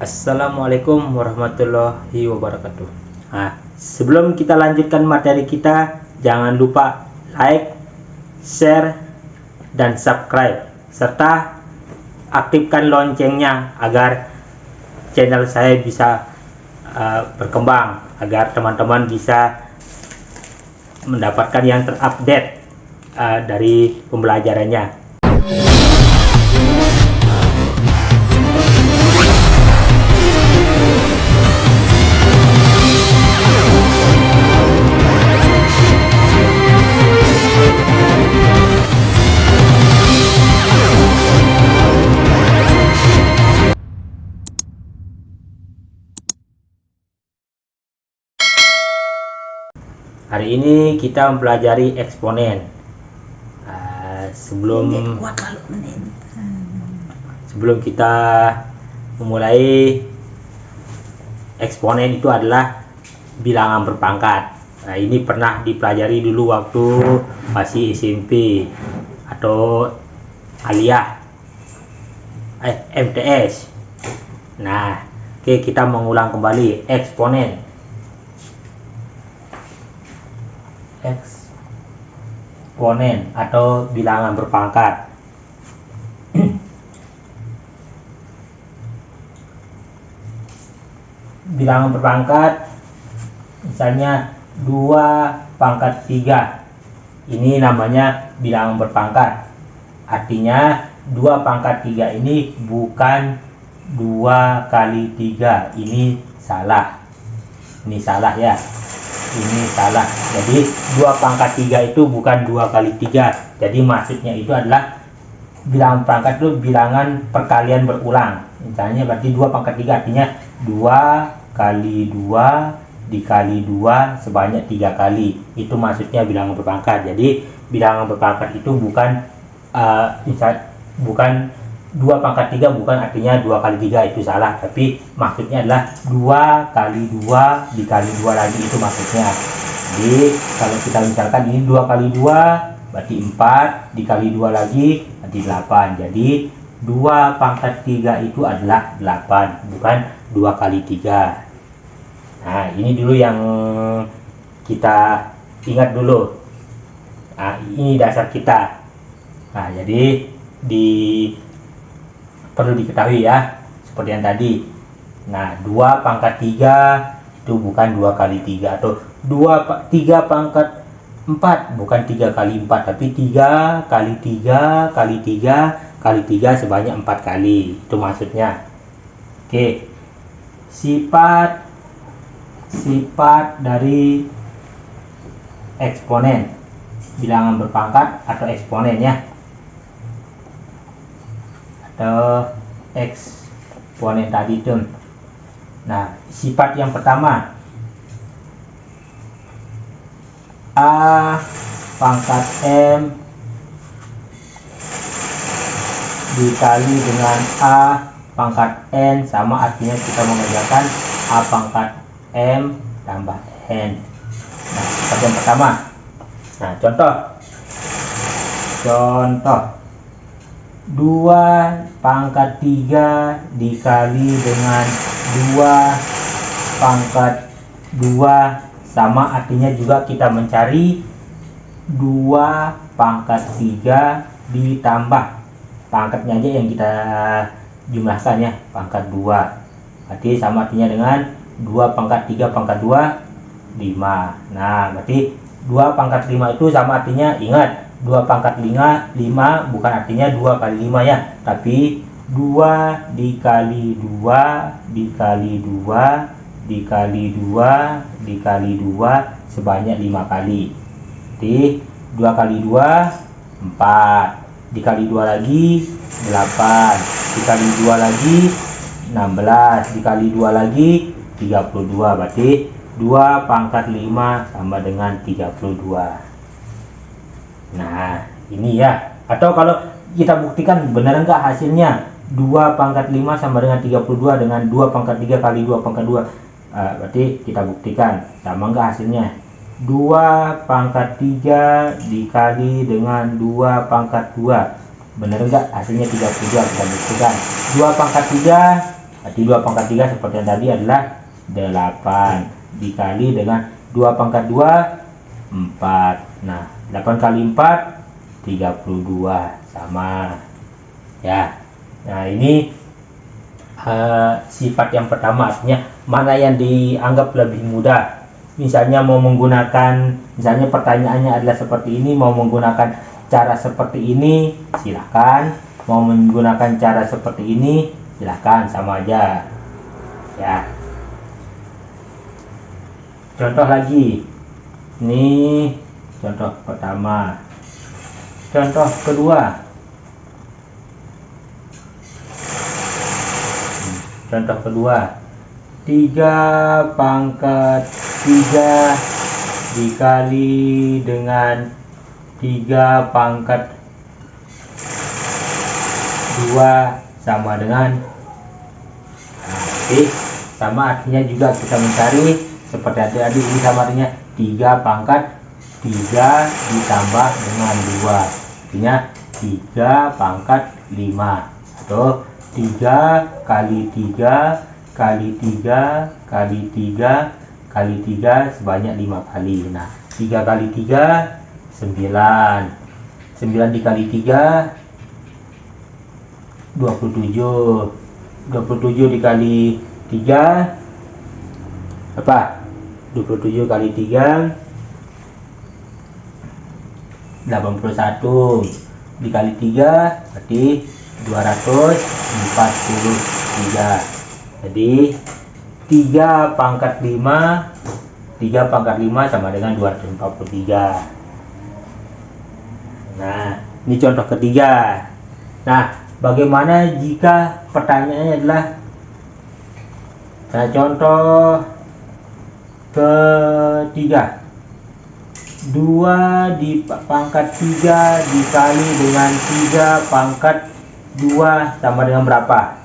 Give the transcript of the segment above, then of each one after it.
Assalamualaikum warahmatullahi wabarakatuh. Nah, sebelum kita lanjutkan materi kita, jangan lupa like, share, dan subscribe, serta aktifkan loncengnya agar channel saya bisa berkembang, agar teman-teman bisa mendapatkan yang terupdate dari pembelajarannya. Hari ini kita mempelajari eksponen. Sebelum kita memulai, eksponen itu adalah bilangan berpangkat. Nah, ini pernah dipelajari dulu waktu masih SMP atau aliyah MTS. Nah, oke, kita mengulang kembali eksponen. Eksponen atau bilangan berpangkat. Bilangan berpangkat misalnya 2 pangkat 3, ini namanya bilangan berpangkat. Artinya 2 pangkat 3 ini bukan 2 kali 3, ini salah ya, ini salah. Jadi 2 pangkat 3 itu bukan 2 kali 3. Jadi maksudnya itu adalah bilangan pangkat itu bilangan perkalian berulang. Misalnya berarti 2 pangkat 3 artinya 2 kali 2 dikali 2 sebanyak 3 kali. Itu maksudnya bilangan berpangkat. Jadi bilangan berpangkat itu bukan bukan 2 pangkat 3, bukan artinya 2 kali 3, itu salah. Tapi maksudnya adalah 2 kali 2 dikali 2 lagi, itu maksudnya. Jadi kalau kita misalkan ini 2 kali 2 berarti 4, dikali 2 lagi berarti 8. Jadi 2 pangkat 3 itu adalah 8, bukan 2 kali 3. Nah, ini dulu yang kita ingat dulu. Nah, ini dasar kita. Nah, jadi perlu diketahui ya, seperti yang tadi. Nah, 2 pangkat 3 itu bukan 2 kali 3, atau 3 pangkat 4 bukan 3 kali 4, tapi 3 kali 3 kali 3 kali 3 sebanyak 4 kali. Itu maksudnya. Oke. Sifat dari eksponen bilangan berpangkat atau eksponen ya, atau eksponen tadi itu. Nah, sifat yang pertama, A pangkat M dikali dengan A pangkat N, sama artinya kita mengerjakan A pangkat M tambah N. Nah, sifat yang pertama. Nah, contoh 2 pangkat 3 dikali dengan 2 pangkat 2, sama artinya juga kita mencari 2 pangkat 3 ditambah pangkatnya aja yang kita jumlahkan ya, pangkat 2. Berarti sama artinya dengan 2 pangkat 3 pangkat 2 5. Nah, berarti 2 pangkat 5 itu sama artinya, ingat, 2 pangkat 5 bukan artinya 2 kali 5 ya, tapi 2 dikali 2 dikali 2 dikali 2 dikali 2 sebanyak 5 kali. Jadi 2 kali 2 4, dikali 2 lagi 8, dikali 2 lagi 16, dikali 2 lagi 32. Berarti 2 pangkat 5 sama dengan 32. Nah, ini ya. Atau kalau kita buktikan benar enggak hasilnya, 2 pangkat 5 sama dengan 32 dengan 2 pangkat 3 kali 2 pangkat 2. Berarti kita buktikan sama enggak hasilnya. 2 pangkat 3 dikali dengan 2 pangkat 2. Benar enggak hasilnya 32? Kita buktikan. 2 pangkat 3 Berarti 2 pangkat 3 seperti yang tadi adalah 8 dikali dengan 2 pangkat 2 4. Nah 8 kali 4 32 sama ya. Nah ini sifat yang pertama, artinya mana yang dianggap lebih mudah. Misalnya mau menggunakan, misalnya pertanyaannya adalah seperti ini, mau menggunakan cara seperti ini silahkan, mau menggunakan cara seperti ini silahkan, sama aja ya. Contoh lagi, ini contoh pertama. Contoh kedua, contoh kedua, 3 pangkat 3 dikali dengan 3 pangkat 2 sama dengan, sama artinya juga kita mencari seperti tadi, ini sama artinya 3 pangkat 3 ditambah dengan 2, artinya 3 pangkat 5, atau 3 kali 3 kali 3 kali 3 kali 3 sebanyak 5 kali. Nah 3 kali 3 9, 9 dikali 3 27, 27 dikali 3 apa? 27 kali 3 81, dikali 3 berarti 243. Jadi 3 pangkat 5 sama dengan 243. Nah ini contoh ketiga. Nah bagaimana jika pertanyaannya adalah, nah contoh ketiga, 2 di pangkat 3 dikali dengan 3 pangkat 2 sama dengan berapa?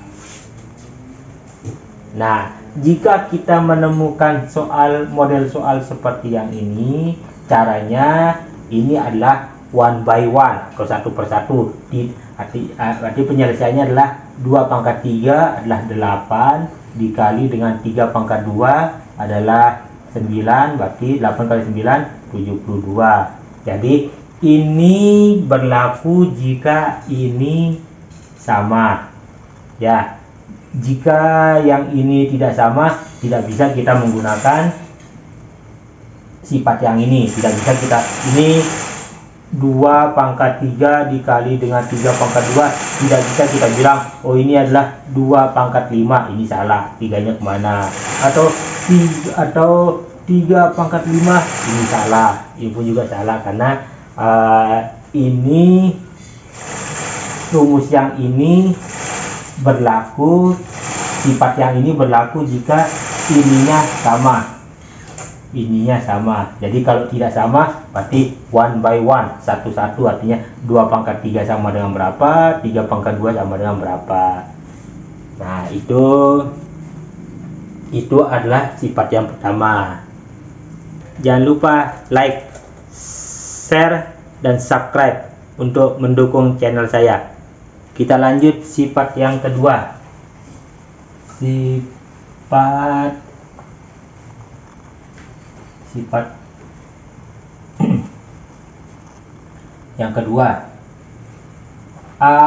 Nah jika kita menemukan model soal seperti yang ini, caranya ini adalah one by one atau satu persatu. Arti penyelesaiannya adalah 2 pangkat 3 adalah 8 dikali dengan 3 pangkat 2 adalah 9, berarti 8 kali 9 72. Jadi ini berlaku jika ini sama ya. Jika yang ini tidak sama, tidak bisa kita menggunakan sifat yang ini, tidak bisa kita, ini 2 pangkat 3 dikali dengan 3 pangkat 2, tidak bisa kita bilang oh ini adalah 2 pangkat 5, ini salah, 3-nya kemana, atau 3 pangkat 5, ini salah, ini pun juga salah, karena ini rumus yang ini berlaku, sifat yang ini berlaku jika ininya sama. Jadi kalau tidak sama berarti one by one, satu-satu, artinya 2 pangkat 3 sama dengan berapa, 3 pangkat 2 sama dengan berapa. Nah itu adalah sifat yang pertama. Jangan lupa like, share, dan subscribe untuk mendukung channel saya. Kita lanjut sifat yang kedua. Sifat yang kedua, A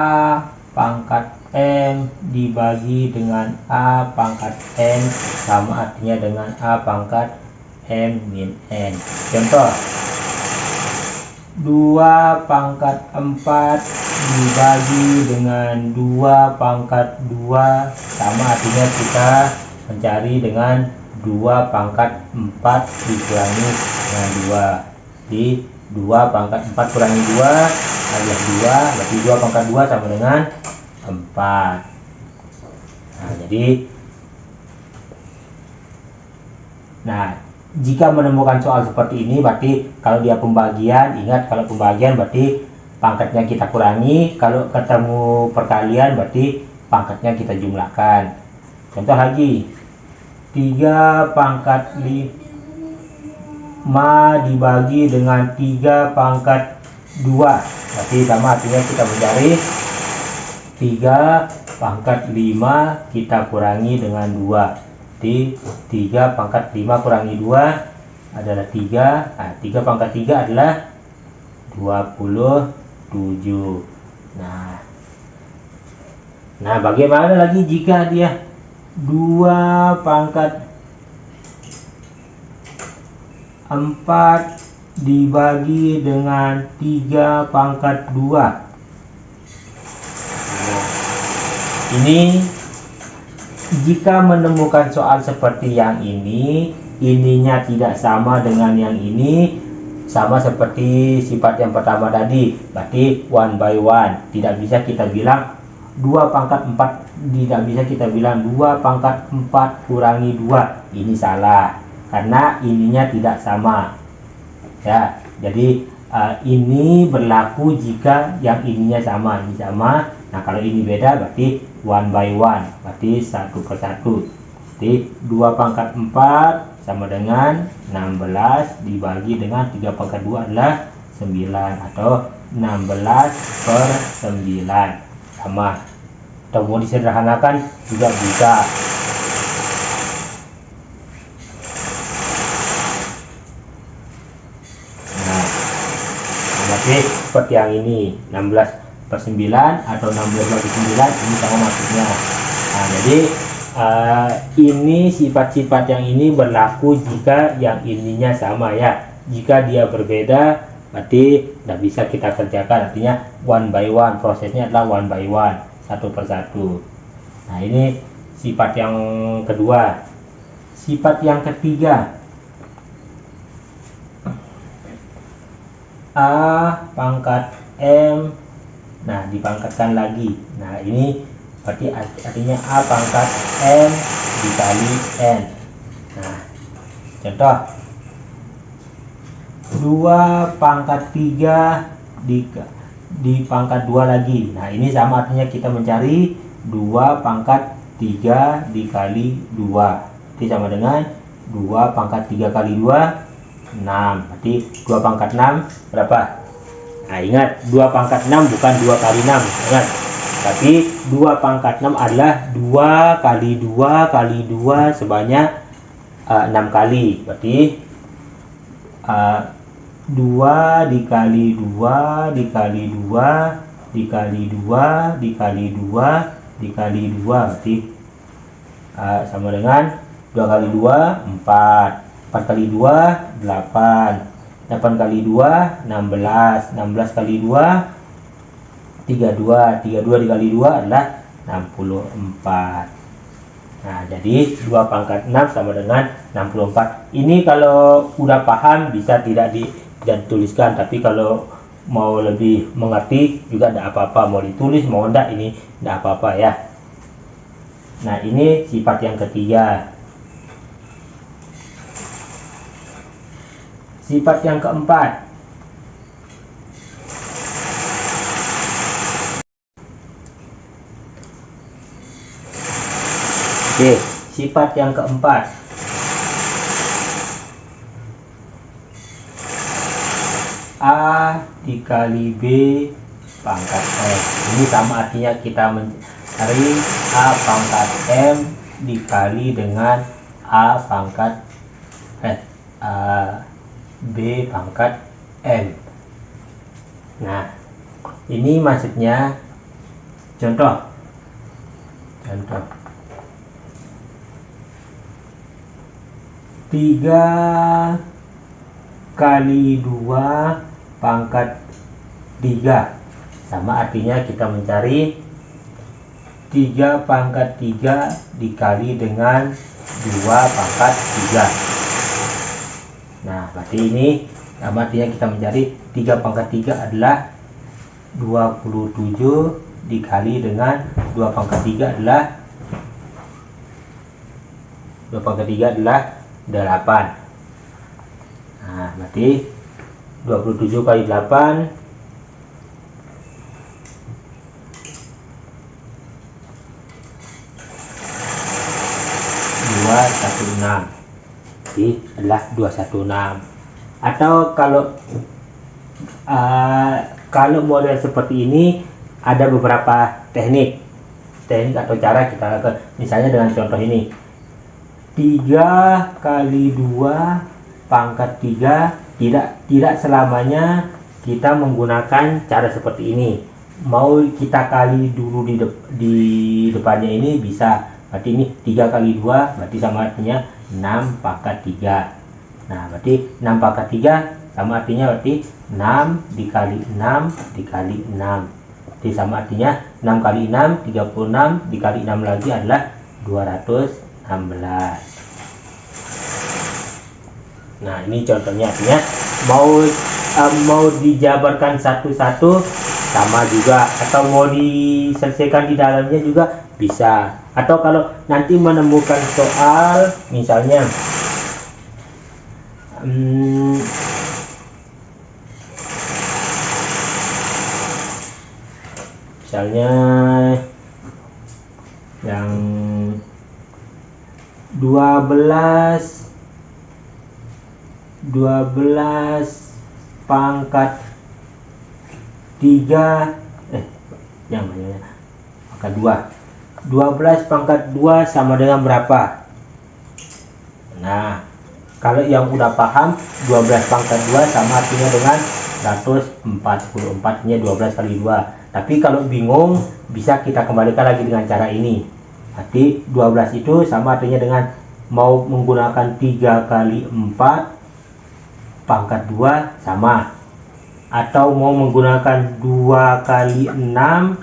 pangkat M dibagi dengan A pangkat N sama artinya dengan A pangkat M min N. Contoh, 2 pangkat 4 dibagi dengan 2 pangkat 2 sama artinya kita mencari dengan 2 pangkat 4 dikurangi dengan 2. Jadi 2 pangkat 4 kurangi 2 adalah 2, berarti 2 pangkat 2 sama dengan 4. Nah jika menemukan soal seperti ini, berarti kalau dia pembagian, ingat kalau pembagian berarti pangkatnya kita kurangi, kalau ketemu perkalian berarti pangkatnya kita jumlahkan. Contoh lagi, 3 pangkat 5 dibagi dengan 3 pangkat 2, berarti sama artinya kita mencari 3 pangkat 5 kita kurangi dengan 2. Jadi 3 pangkat 5 kurangi 2 adalah 3. Nah, 3 pangkat 3 adalah 27. Nah, bagaimana lagi jika dia 2 pangkat 4 dibagi dengan 3 pangkat 2. Nah, ini jika menemukan soal seperti yang ini, ininya tidak sama dengan yang ini, sama seperti sifat yang pertama tadi, berarti 1 by 1. Tidak bisa kita bilang 2 pangkat 4, tidak bisa kita bilang 2 pangkat 4 kurangi 2. Ini salah, karena ininya tidak sama. Ya, jadi ini berlaku jika yang ininya sama, ini sama. Nah, kalau ini beda berarti 1 by 1, berarti 1 per 1. Jadi 2 pangkat 4 sama dengan 16 dibagi dengan 3 pangkat 2 adalah 9, atau 16 per 9 sama. Atau mau disederhanakan juga bisa. Seperti yang ini 16 per 9 atau 16 bagi 9, ini sama maksudnya. Nah, jadi ini sifat-sifat yang ini berlaku jika yang ininya sama ya. Jika dia berbeda berarti tidak bisa kita kerjakan, artinya 1 by 1, prosesnya adalah 1 by 1, 1 per 1. Nah, ini sifat yang kedua. Sifat yang ketiga, A pangkat M, nah dipangkatkan lagi. Nah, ini berarti artinya A pangkat M dikali N. Nah, contoh 2 pangkat 3 di pangkat 2 lagi. Nah, ini sama, artinya kita mencari 2 pangkat 3 dikali 2. Itu sama dengan 2 pangkat 3 kali 2, 6. Berarti 2 pangkat 6 berapa? Nah, ingat 2 pangkat 6 bukan 2 kali 6, ingat. Tapi 2 pangkat 6 adalah 2 kali 2 kali 2 sebanyak 6 kali. Berarti 2 dikali 2 dikali 2 dikali 2 dikali 2 dikali 2 berarti sama dengan 2 kali 2 4, 4 kali 2 8, 8 kali 2 16, 16 kali 2 32, 32 dikali 2 adalah 64. Nah, jadi 2 pangkat 6 sama dengan 64. Ini kalau udah paham bisa tidak dituliskan, tapi kalau mau lebih mengerti juga tidak apa-apa, mau ditulis mau enggak ini tidak apa-apa ya. Nah, ini sifat yang ketiga. Sifat yang keempat, oke, sifat yang keempat, A dikali B pangkat M. Ini sama, artinya kita mencari A pangkat M dikali dengan A pangkat B pangkat M. Nah, ini maksudnya contoh 3 kali 2 pangkat 3, sama, artinya kita mencari 3 pangkat 3 dikali dengan 2 pangkat 3. Nah, berarti ini sama, artinya kita mencari 3 pangkat 3 adalah 27 dikali dengan 2 pangkat 3 adalah 2 pangkat 3 adalah 8. Nah, berarti 27 kali 8 216. Jadi adalah 216. Atau kalau model seperti ini ada beberapa teknik teknik atau cara kita lakukan. Misalnya dengan contoh ini, 3 kali 2 pangkat 3, tidak selamanya kita menggunakan cara seperti ini. Mau kita kali dulu di depannya ini bisa, berarti ini 3 kali 2 berarti sama artinya 6 pangkat 3. Nah, berarti 6 pangkat 3 sama artinya berarti 6 dikali 6 dikali 6. Jadi sama artinya 6 kali 6 36 dikali 6 lagi adalah 216. Nah, ini contohnya, artinya mau dijabarkan satu-satu sama juga, atau mau diselesaikan di dalamnya juga bisa. Atau kalau nanti menemukan soal misalnya yang 12 pangkat 3 yang banyak pangkat 2, 12 pangkat 2 sama dengan berapa? Nah, kalau yang udah paham 12 pangkat 2 sama artinya dengan 144, nya 12 kali 2. Tapi kalau bingung bisa kita kembalikan lagi dengan cara ini. Berarti 12 itu sama artinya dengan mau menggunakan 3 kali 4 pangkat 2 sama, atau mau menggunakan 2 kali 6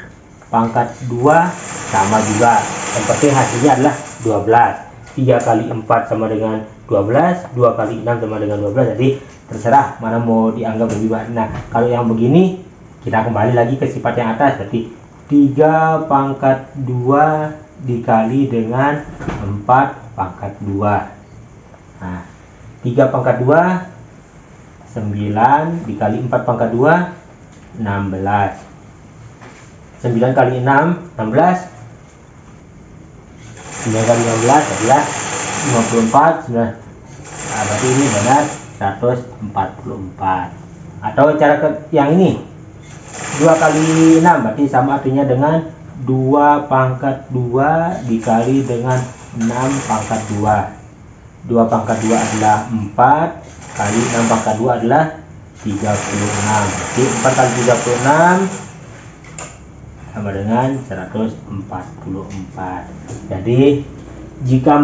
pangkat 2 sama juga. Yang penting hasilnya adalah 12. 3 kali 4 sama dengan 12, 2 kali 6 sama dengan 12. Jadi terserah mana mau dianggap lebih banyak. Nah, kalau yang begini kita kembali lagi ke sifat yang atas, berarti 3 pangkat 2 dikali dengan 4 pangkat 2. Nah, 3 pangkat 2 9 dikali 4 pangkat 2 16. 9 kali 6 16. 9 kali 16 adalah 54. Nah, berarti ini benar 144. Atau cara yang ini 2 kali 6 berarti sama artinya dengan 2 pangkat 2 dikali dengan 6 pangkat 2. 2 pangkat 2 adalah 4 kali 6 pangkat 2 adalah 36. Jadi 4 kali 36 sama dengan 144. Jadi jika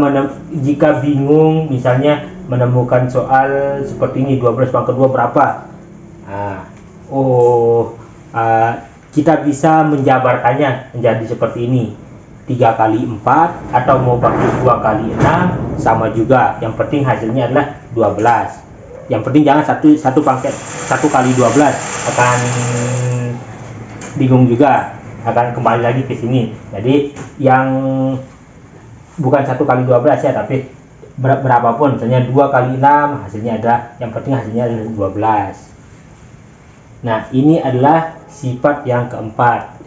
bingung misalnya menemukan soal seperti ini, 12 pangkat 2 berapa? Kita bisa menjabarkannya menjadi seperti ini, 3 kali 4 atau mau pakai 2 kali 6 sama juga. Yang penting hasilnya adalah 12. Yang penting jangan satu kali 12, akan bingung juga, akan kembali lagi ke sini. Jadi yang bukan 1 kali 12 ya, tapi berapapun, misalnya 2 kali 6 hasilnya ada, yang penting hasilnya adalah 12. Nah, ini adalah sifat yang keempat.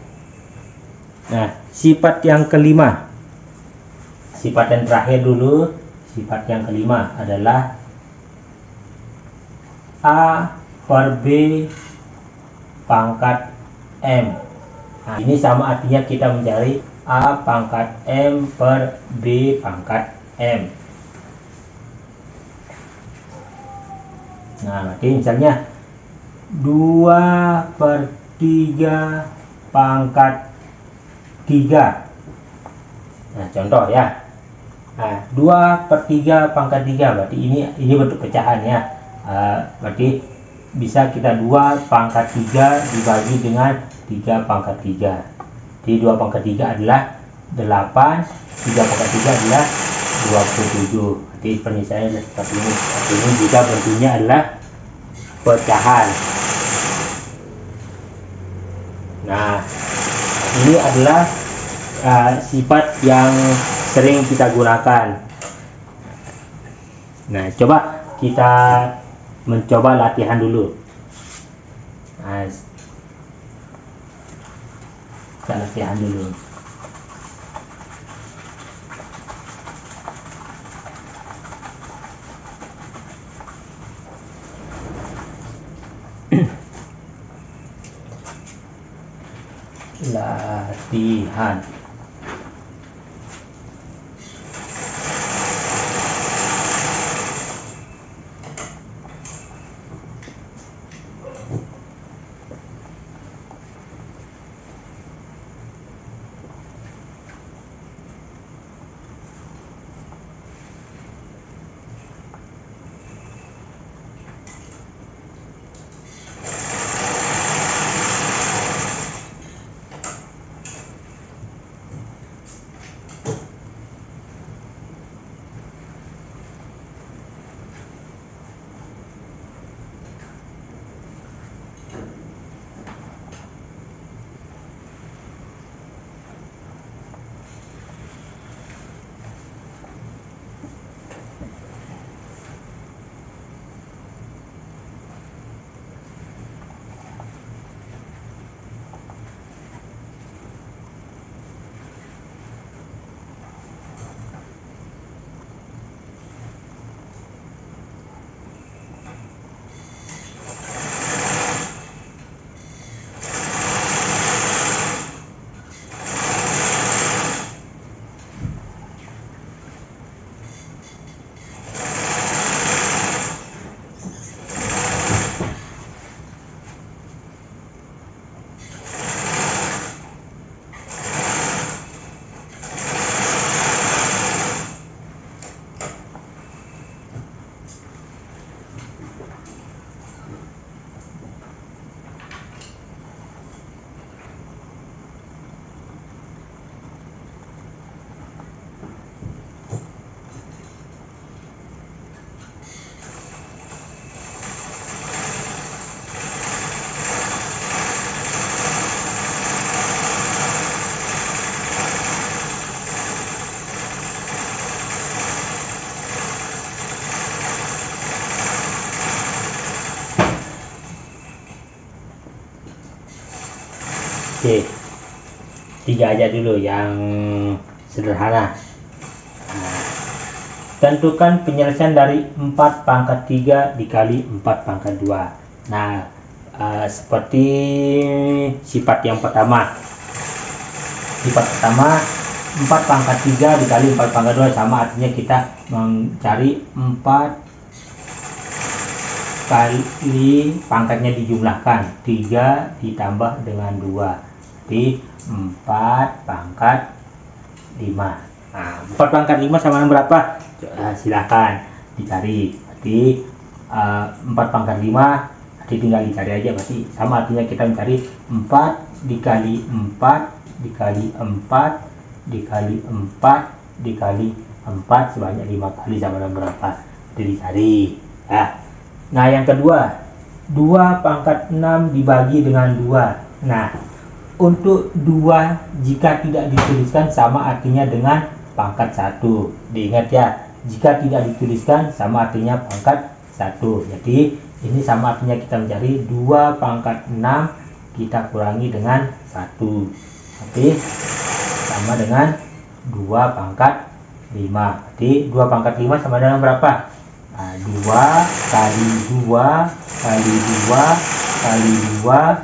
Nah, sifat yang kelima, sifat yang terakhir dulu, sifat yang kelima adalah A per B pangkat M. Nah, ini sama artinya kita mencari A pangkat M per B pangkat M. Nah, berarti misalnya 2 per 3 pangkat 3. Nah, contoh ya. Nah, 2 per 3 pangkat 3 berarti ini bentuk pecahan ya. Berarti bisa kita 2 pangkat 3 dibagi dengan 3 pangkat 3. Jadi 2 pangkat 3 adalah 8, 3 pangkat 3 adalah 27. Jadi penyelesaiannya seperti ini. Ini jika bentuknya adalah pecahan. Nah, ini adalah sifat yang sering kita gunakan. Nah, coba kita mencoba latihan dulu. Nah, kita latihan dulu. Latihan. Oke, 3 aja dulu yang sederhana. Nah, tentukan penyelesaian dari 4 pangkat 3 dikali 4 pangkat 2. Nah, seperti sifat yang pertama. Sifat pertama, 4 pangkat 3 dikali 4 pangkat 2 sama, artinya kita mencari 4 kali pangkatnya dijumlahkan, 3 ditambah dengan 2, jadi 4 pangkat 5. Nah, 4 pangkat 5 sama dengan berapa? Silahkan dicari. Berarti 4 pangkat 5 nanti tinggal dicari aja, berarti sama, artinya kita mencari 4 dikali 4 dikali 4 dikali 4 dikali 4 sebanyak 5 kali sama dengan berapa? Itu dicari. Nah, yang kedua, 2 pangkat 6 dibagi dengan 2. Nah, untuk 2 jika tidak dituliskan sama artinya dengan pangkat 1. Diingat ya, jika tidak dituliskan sama artinya pangkat 1. Jadi ini sama artinya kita mencari 2 pangkat 6 kita kurangi dengan 1. Oke, sama dengan 2 pangkat 5. Jadi 2 pangkat 5 sama dengan berapa? Nah, 2 kali 2 kali 2 kali 2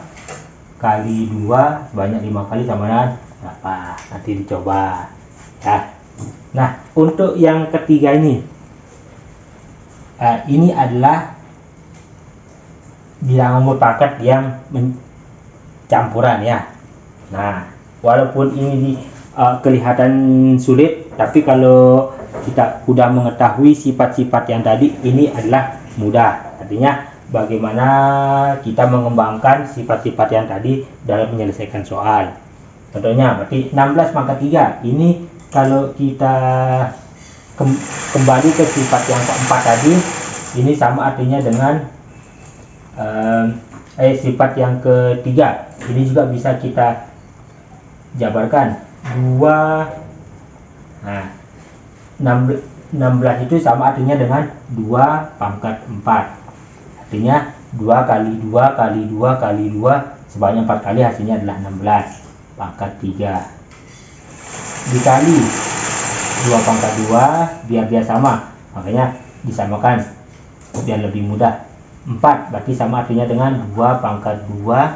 kali 2 sebanyak 5 kali sama dengan berapa? Nanti dicoba ya. Nah, untuk yang ketiga ini adalah bilangan mutlak yang campuran ya. Nah, walaupun ini kelihatan sulit, tapi kalau kita sudah mengetahui sifat-sifat yang tadi, ini adalah mudah. Artinya bagaimana kita mengembangkan sifat-sifat yang tadi dalam menyelesaikan soal. Contohnya berarti 16 pangkat 3 ini kalau kita kembali ke sifat yang keempat tadi, ini sama artinya dengan sifat yang ketiga. Ini juga bisa kita jabarkan 2. Nah, 16 itu sama artinya dengan 2 pangkat 4. Artinya 2 kali 2 kali 2 kali 2 sebanyak 4 kali, hasilnya adalah 16 pangkat 3. Dikali 2 pangkat 2 biar dia sama, makanya disamakan biar lebih mudah. 4 berarti sama artinya dengan 2 pangkat 2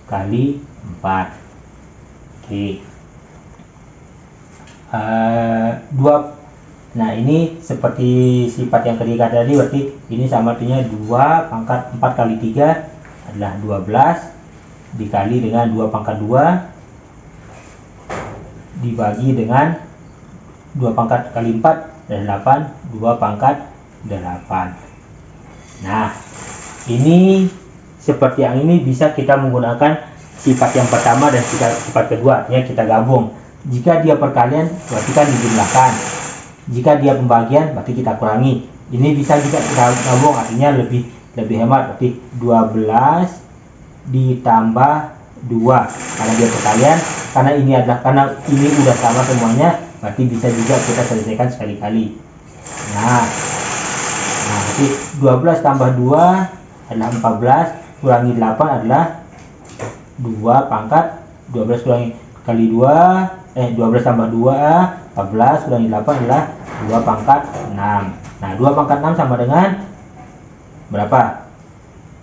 kali 4. Oke. 2. Nah, ini seperti sifat yang ketiga tadi, berarti ini sama artinya 2 pangkat 4 kali 3 adalah 12 dikali dengan 2 pangkat 2 dibagi dengan 2 pangkat kali 4 dan 8, 2 pangkat 8. Nah, ini seperti yang ini bisa kita menggunakan sifat yang pertama dan sifat kedua, artinya kita gabung. Jika dia perkalian berarti kan dijumlahkan, jika dia pembagian berarti kita kurangi. Ini bisa juga kita gabung, artinya lebih hemat, berarti 12 ditambah 2 karena dia perkalian, karena ini udah sama semuanya, berarti bisa juga kita selesaikan sekali-kali. Nah, berarti 12 tambah 2 adalah 14, kurangi 8 adalah 2 pangkat 12 kurangi kali 2, 12 tambah 2 14 kurangi 8 adalah 2 pangkat 6. Nah, 2 pangkat 6 sama dengan berapa?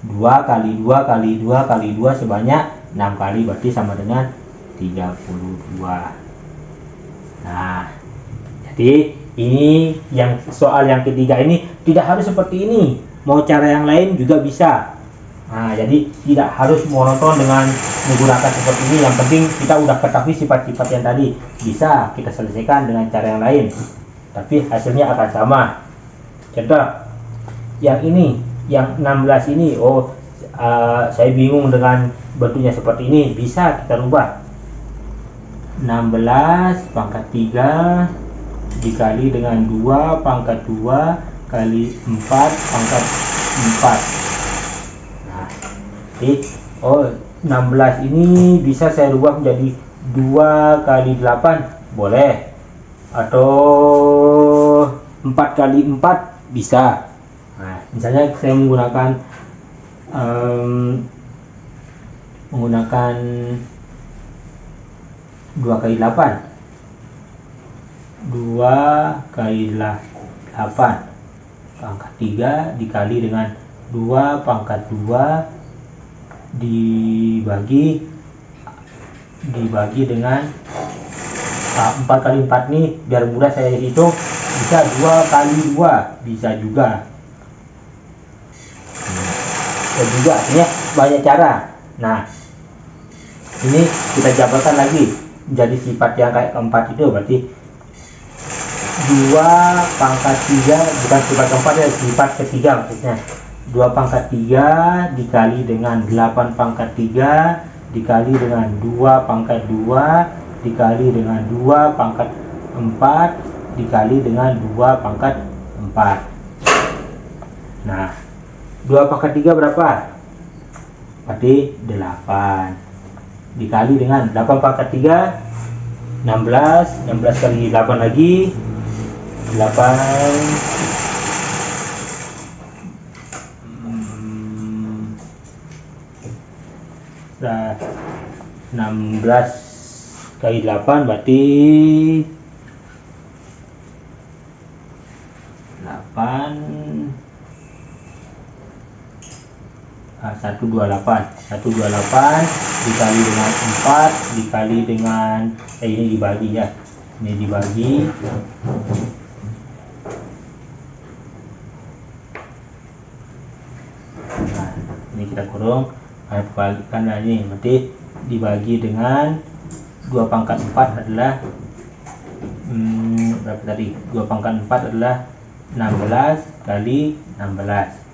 2 kali 2 kali 2 kali 2 sebanyak 6 kali, berarti sama dengan 32. Nah, jadi ini yang soal yang ketiga ini tidak harus seperti ini, mau cara yang lain juga bisa. Nah, jadi tidak harus monoton dengan menggunakan seperti ini, yang penting kita udah ketahui sifat-sifat yang tadi, bisa kita selesaikan dengan cara yang lain tapi hasilnya akan sama. Contoh yang ini, yang 16 ini, saya bingung dengan bentuknya seperti ini, bisa kita rubah. 16 pangkat 3 dikali dengan 2 pangkat 2 kali 4 pangkat 4. Nah, jadi 16 ini bisa saya rubah menjadi 2 kali 8 boleh, atau 4 kali 4 bisa. Nah, misalnya saya menggunakan menggunakan 2 kali 8. 2 kali 8 pangkat 3 dikali dengan 2 pangkat 2 dibagi dengan 4 kali 4 nih, biar mudah saya hitung, bisa 2 kali 2 bisa juga. Dan juga artinya banyak cara. Nah, ini kita jabarkan lagi menjadi sifat yang kayak keempat itu, berarti 2 pangkat 3 bukan sifat keempat ya, sifat ketiga maksudnya. 2 pangkat 3 dikali dengan 8 pangkat 3 dikali dengan 2 pangkat 2 dikali dengan 2 pangkat 4 dikali dengan 2 pangkat 4. Nah, 2 pangkat 3 berapa? Berarti 8 dikali dengan 8 pangkat 3 16 kali 8 lagi 16 kali 8 berarti 128 dikali dengan 4 dikali dengan ini dibagi ya, ini dibagi nah, ini kita kurung karena ini berarti dibagi dengan 2 pangkat 4 adalah berapa tadi? 2 pangkat 4 adalah 16 kali 16.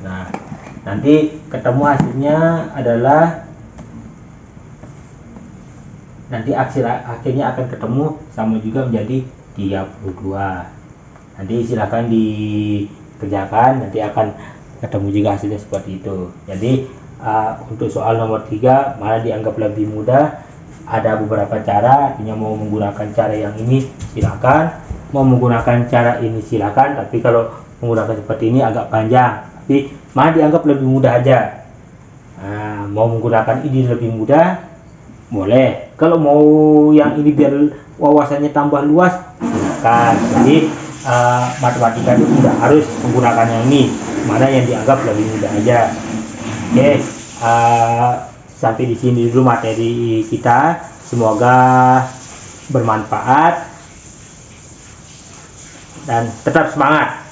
Nah, nanti ketemu hasilnya adalah nanti akhirnya akan ketemu sama juga menjadi 32. Nanti silahkan dikerjakan, nanti akan ketemu juga hasilnya seperti itu. Jadi untuk soal nomor 3 malah dianggap lebih mudah. Ada beberapa cara, artinya mau menggunakan cara yang ini silakan, mau menggunakan cara ini silakan, tapi kalau menggunakan seperti ini agak panjang, tapi malah dianggap lebih mudah aja. Nah, mau menggunakan ini lebih mudah boleh, kalau mau yang ini biar wawasannya tambah luas silakan. Jadi matematika itu tidak harus menggunakan yang ini, mana yang dianggap lebih mudah aja. Oke, sampai di sini dulu materi kita, semoga bermanfaat dan tetap semangat.